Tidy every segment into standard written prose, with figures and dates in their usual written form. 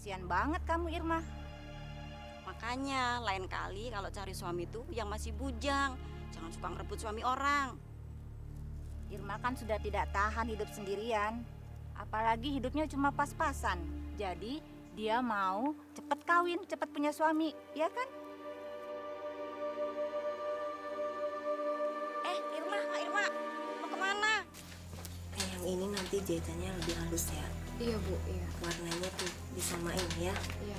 Kasian banget kamu, Irma. Makanya lain kali kalau cari suami tuh yang masih bujang. Jangan suka ngerebut suami orang. Irma kan sudah tidak tahan hidup sendirian. Apalagi hidupnya cuma pas-pasan. Jadi dia mau cepet kawin, cepet punya suami, ya kan? Irma, Kak Irma, mau kemana? Yang ini nanti jahitannya lebih halus ya. Iya Bu, iya. Warnanya tuh disamain ya. Iya.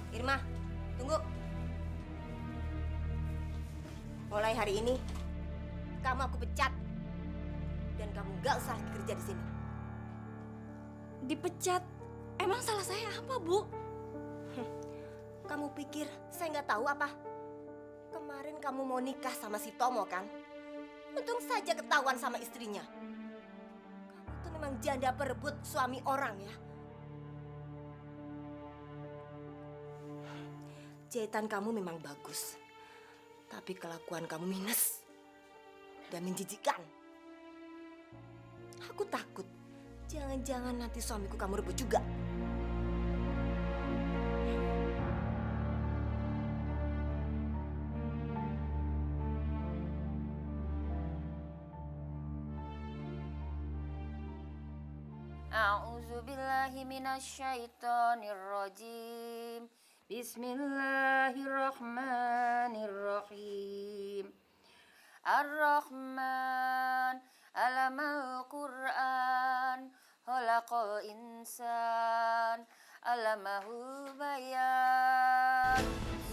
Irma, tunggu. Mulai hari ini kamu aku pecat dan kamu gak usah lagi kerja di sini. Dipecat? Emang salah saya apa, Bu? Kamu pikir saya nggak tahu apa? Kemarin kamu mau nikah sama si Tomo kan? Untung saja ketahuan sama istrinya. Kamu tuh memang janda perebut suami orang ya. Jahitan kamu memang bagus, tapi kelakuan kamu minus dan menjijikan. Aku takut, jangan-jangan nanti suamiku kamu rebut juga. A'udzubillahi minasyaitonirrajim. Bismillahirrahmanirrahim. Ar-Rahman alamal Qur'an khalaqal insan alamahu bayan.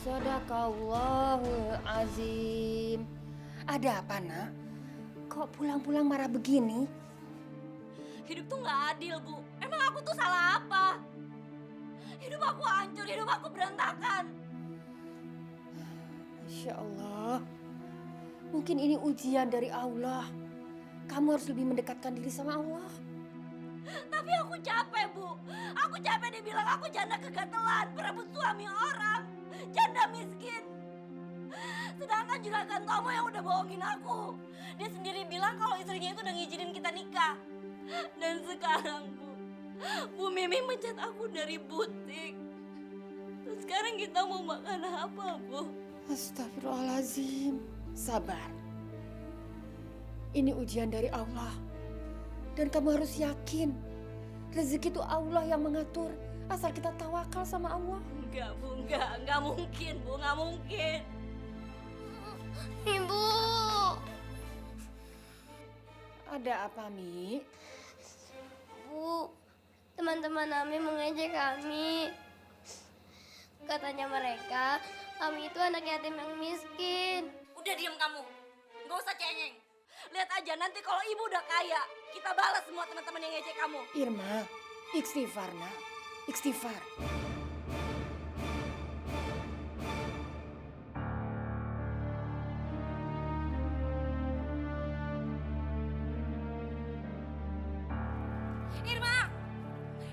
Sadaqallahul azim. Ada apa, Nak? Kok pulang-pulang marah begini? Hidup tuh nggak adil, Bu. Emang aku tuh salah apa? Hidup aku hancur, hidup aku berantakan. Masya Allah. Mungkin ini ujian dari Allah. Kamu harus lebih mendekatkan diri sama Allah. Tapi aku capek, Bu. Aku capek dibilang aku janda kegatelan, berebut suami orang, janda miskin. Sedangkan juragan Tomo yang udah bohongin aku. Dia sendiri bilang kalau istrinya itu udah ngizinin kita nikah. Dan sekarang, Bu Mimi mencat aku dari butik. Terus sekarang kita mau makan apa, Bu? Astagfirullahaladzim. Sabar. Ini ujian dari Allah. Dan kamu harus yakin. Rezeki itu Allah yang mengatur. Asal kita tawakal sama Allah. Enggak, Bu, enggak mungkin, Bu, enggak mungkin. Ibu. Ada apa, Mi? Bu, teman-teman Ami mengejek kami. Katanya mereka, kami itu anak yatim yang miskin. Udah diem kamu, nggak usah cengeng. Lihat aja nanti kalau ibu udah kaya, kita balas semua teman-teman yang ngejek kamu. Irma, istighfar, Nak. Istighfar.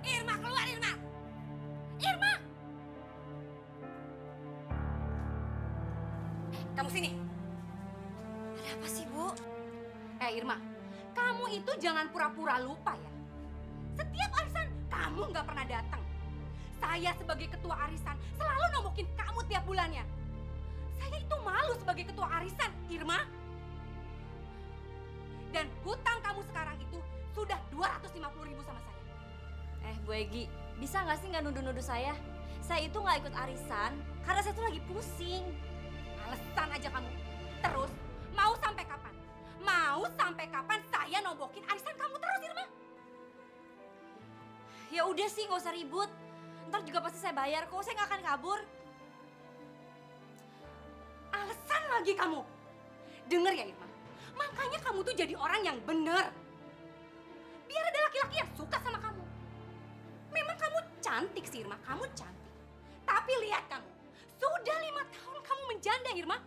Irma keluar, Irma. Irma. Kamu sini. Ada apa sih, Bu? Irma, kamu itu jangan pura-pura lupa ya. Setiap arisan kamu nggak pernah datang. Saya sebagai ketua arisan selalu nombokin kamu tiap bulannya. Saya itu malu sebagai ketua arisan, Irma. Dan hutang kamu sekarang itu sudah 250.000 sama saya. Bu Egi, bisa nggak sih nggak nuduh-nuduh saya? Saya itu nggak ikut arisan karena saya tuh lagi pusing. Alasan aja kamu. Terus, mau sampai kapan? Mau sampai kapan saya nombokin arisan kamu terus, Irma? Ya udah sih, nggak usah ribut. Ntar juga pasti saya bayar kok, saya nggak akan kabur. Alasan lagi kamu. Dengar ya, Irma. Makanya kamu tuh jadi orang yang bener. Biar ada laki-laki yang suka sama kamu. Memang kamu cantik sih, Irma. Kamu cantik. Tapi lihat kamu. Sudah 5 tahun kamu menjanda, Irma.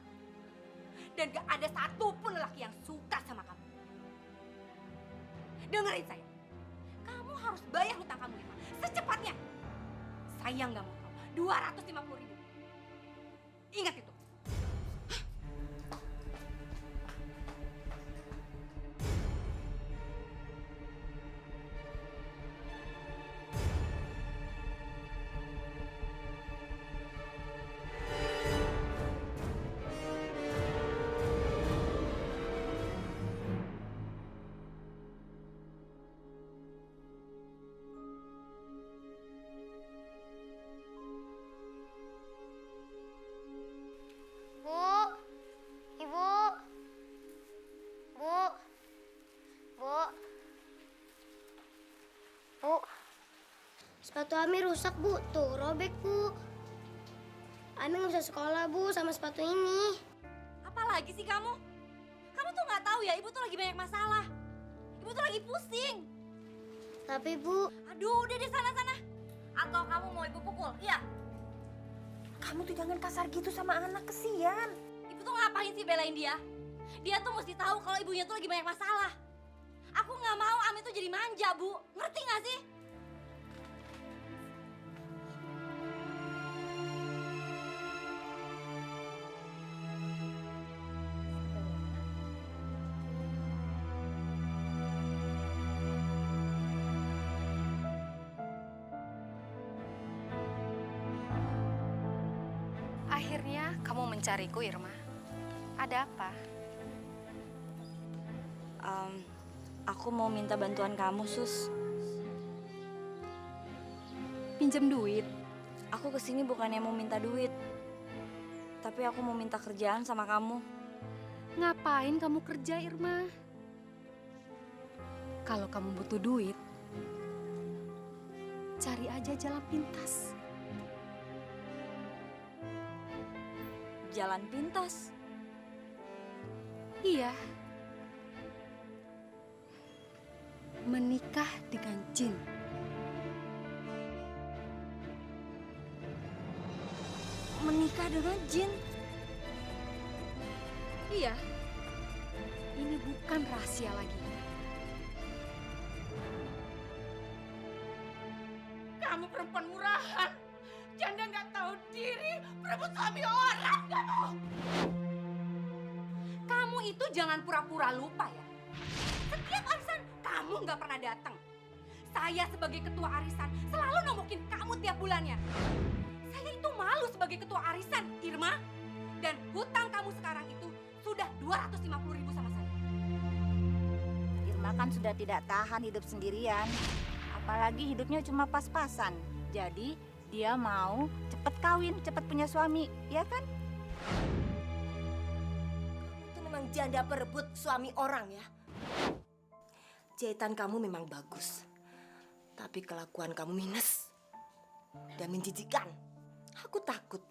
Dan gak ada satupun lelaki yang suka sama kamu. Dengerin saya. Kamu harus bayar hutang kamu, Irma. Secepatnya. Saya nggak mau tahu. 250.000. Ingat itu. Sepatu Ami rusak, Bu. Tuh, robek, Bu. Ami nggak bisa sekolah, Bu, sama sepatu ini. Apa lagi sih kamu? Kamu tuh nggak tahu ya, ibu tuh lagi banyak masalah. Ibu tuh lagi pusing. Tapi, Bu, Aduh, udah deh sana-sana. Atau kamu mau ibu pukul? Iya. Kamu tuh jangan kasar gitu sama anak, kesian. Ibu tuh ngapain sih belain dia? Dia tuh mesti tahu kalau ibunya tuh lagi banyak masalah. Aku nggak mau Ami tuh jadi manja, Bu. Ngerti nggak sih? Akhirnya kamu mencariku, Irma. Ada apa? Aku mau minta bantuan kamu, Sus. Pinjam duit. Aku kesini bukannya mau minta duit. Tapi aku mau minta kerjaan sama kamu. Ngapain kamu kerja, Irma? Kalau kamu butuh duit, cari aja jalan pintas. Jalan pintas. Iya. Menikah dengan jin. Menikah dengan jin. Iya. Ini bukan rahasia lagi. Kamu perempuan murahan, janda nggak tahu diri, perebut suami orang kamu. Kamu itu jangan pura-pura lupa ya. Setiap arisan kamu nggak pernah datang. Saya sebagai ketua arisan selalu nombokin kamu tiap bulannya. Saya itu malu sebagai ketua arisan, Irma. Dan hutang kamu sekarang itu sudah 250.000 sama saya. Irma kan sudah tidak tahan hidup sendirian. Apalagi hidupnya cuma pas-pasan. Jadi dia mau cepet kawin, cepet punya suami, ya kan? Itu memang janda perebut suami orang ya. Jahitan kamu memang bagus. Tapi kelakuan kamu minus. Dan menjijikan. Aku takut.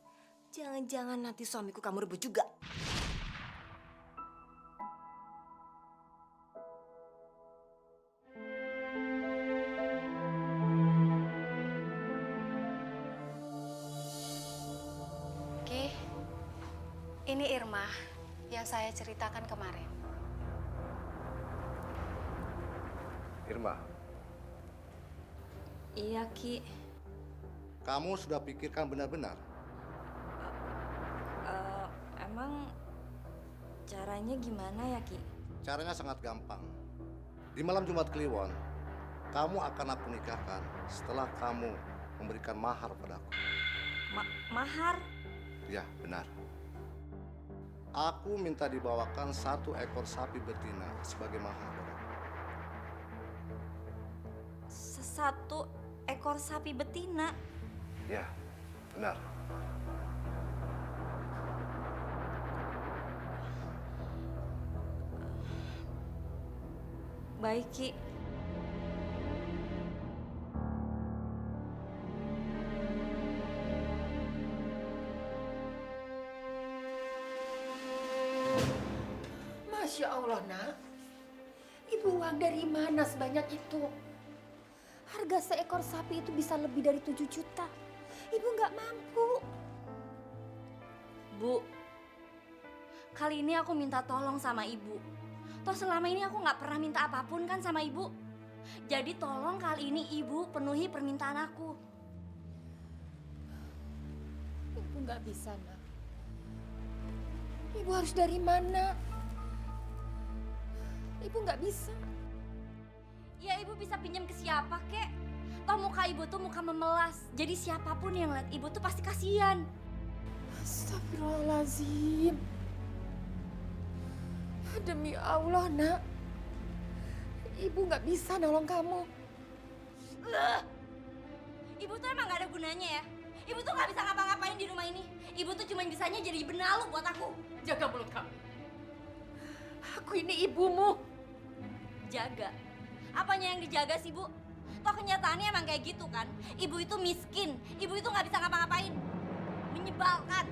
Jangan-jangan nanti suamiku kamu rebut juga. Oke, ini Irma yang saya ceritakan kemarin. Irma, Iya, Ki. kamu sudah pikirkan benar-benar? Emang caranya gimana ya, Ki? Caranya sangat gampang. Di malam Jumat Kliwon, kamu akan aku nikahkan setelah kamu memberikan mahar padaku. Mahar? Ya, benar. Aku minta dibawakan 1 ekor sapi betina sebagai mahar padaku. 1 ekor sapi betina. Ya, benar. Baik, Ki. Masya Allah, nak. Ibu uang dari mana sebanyak itu? Harga seekor sapi itu bisa lebih dari 7 juta. Ibu nggak mampu. Bu, kali ini aku minta tolong sama ibu. Toh selama ini aku nggak pernah minta apapun kan sama ibu. Jadi tolong kali ini ibu penuhi permintaan aku. Ibu nggak bisa, nak. Ibu harus dari mana? Ibu nggak bisa. Ya ibu bisa pinjam ke siapa kek? Toh muka ibu tuh muka memelas. Jadi siapapun yang lihat ibu tuh pasti kasihan. Astagfirullahaladzim. Demi Allah, nak. Ibu nggak bisa nolong kamu. Ibu tuh emang gak ada gunanya ya. Ibu tuh gak bisa ngapa-ngapain di rumah ini. Ibu tuh cuma bisanya jadi benalu buat aku. Jaga mulut kamu. Aku ini ibumu. Jaga. Apanya yang dijaga sih, Bu? Toh kenyataannya emang kayak gitu kan. Ibu itu miskin, ibu itu nggak bisa ngapa-ngapain. Menyebalkan.